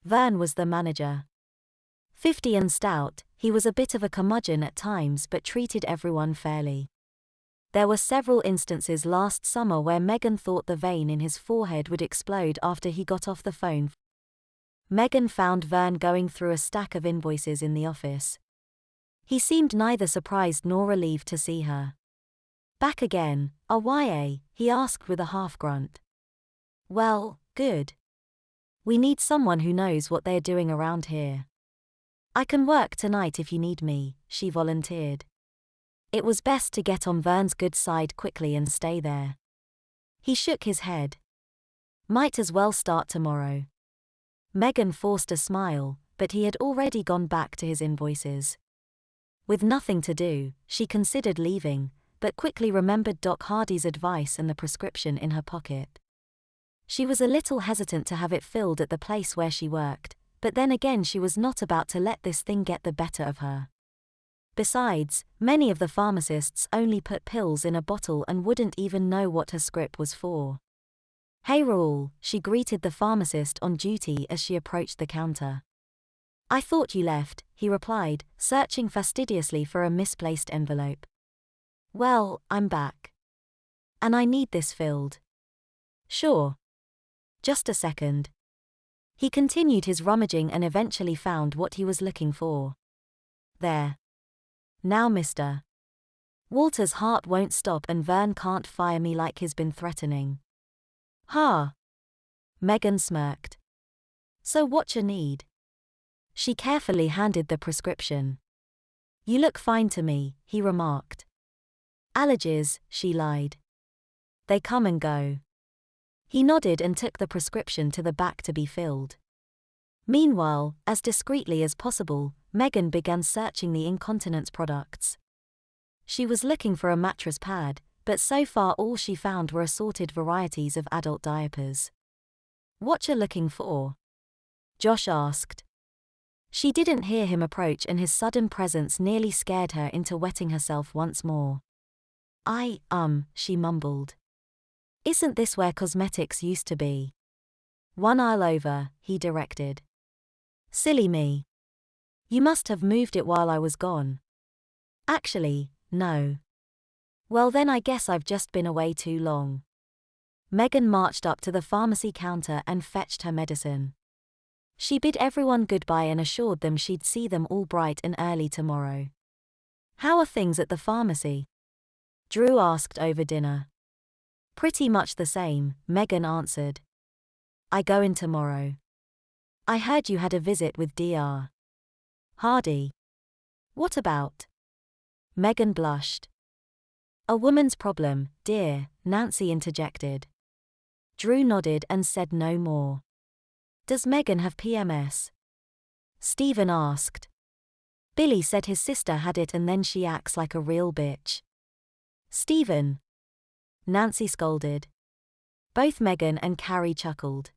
Vern was the manager. 50 and stout, he was a bit of a curmudgeon at times but treated everyone fairly. There were several instances last summer where Megan thought the vein in his forehead would explode after he got off the phone. Megan found Vern going through a stack of invoices in the office. He seemed neither surprised nor relieved to see her. "Back again, YA?" he asked with a half-grunt. "Well, good. We need someone who knows what they're doing around here." "I can work tonight if you need me," she volunteered. It was best to get on Vern's good side quickly and stay there. He shook his head. "Might as well start tomorrow." Megan forced a smile, but he had already gone back to his invoices. With nothing to do, she considered leaving, but quickly remembered Doc Hardy's advice and the prescription in her pocket. She was a little hesitant to have it filled at the place where she worked, but then again she was not about to let this thing get the better of her. Besides, many of the pharmacists only put pills in a bottle and wouldn't even know what her script was for. "Hey Raoul," she greeted the pharmacist on duty as she approached the counter. "I thought you left," he replied, searching fastidiously for a misplaced envelope. "Well, I'm back. And I need this filled." "Sure. Just a second." He continued his rummaging and eventually found what he was looking for. "There. Now Mr. Walter's heart won't stop and Vern can't fire me like he's been threatening." "Ha." Megan smirked. "So what you need?" She carefully handed the prescription. "You look fine to me," he remarked. "Allergies," she lied. "They come and go." He nodded and took the prescription to the back to be filled. Meanwhile, as discreetly as possible, Megan began searching the incontinence products. She was looking for a mattress pad, but so far all she found were assorted varieties of adult diapers. "What you looking for?" Josh asked. She didn't hear him approach and his sudden presence nearly scared her into wetting herself once more. She mumbled. "Isn't this where cosmetics used to be?" "One aisle over," he directed. "Silly me. You must have moved it while I was gone." "Actually, no." "Well then I guess I've just been away too long." Megan marched up to the pharmacy counter and fetched her medicine. She bid everyone goodbye and assured them she'd see them all bright and early tomorrow. "How are things at the pharmacy?" Drew asked over dinner. "Pretty much the same," Megan answered. "I go in tomorrow." "I heard you had a visit with Dr. Hardy." "What about?" Megan blushed. "A woman's problem, dear," Nancy interjected. Drew nodded and said no more. "Does Megan have PMS?" Stephen asked. "Billy said his sister had it and then she acts like a real bitch." "Stephen," Nancy scolded. Both Megan and Carrie chuckled.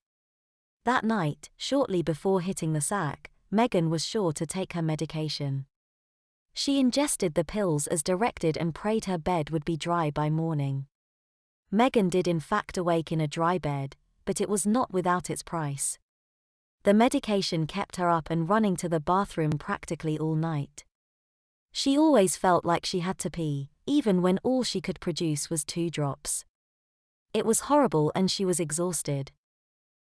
That night, shortly before hitting the sack, Megan was sure to take her medication. She ingested the pills as directed and prayed her bed would be dry by morning. Megan did in fact awake in a dry bed, but it was not without its price. The medication kept her up and running to the bathroom practically all night. She always felt like she had to pee, even when all she could produce was 2 drops. It was horrible and she was exhausted.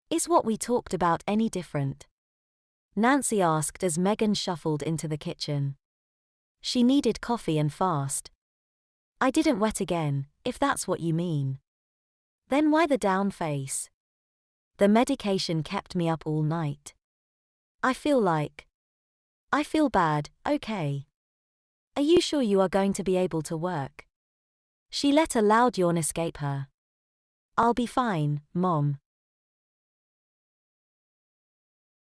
"Is what we talked about any different?" Nancy asked as Megan shuffled into the kitchen. She needed coffee and fast. "I didn't wet again, if that's what you mean." "Then why the down face?" "The medication kept me up all night. I feel bad, okay." "Are you sure you are going to be able to work?" She let a loud yawn escape her. "I'll be fine, Mom."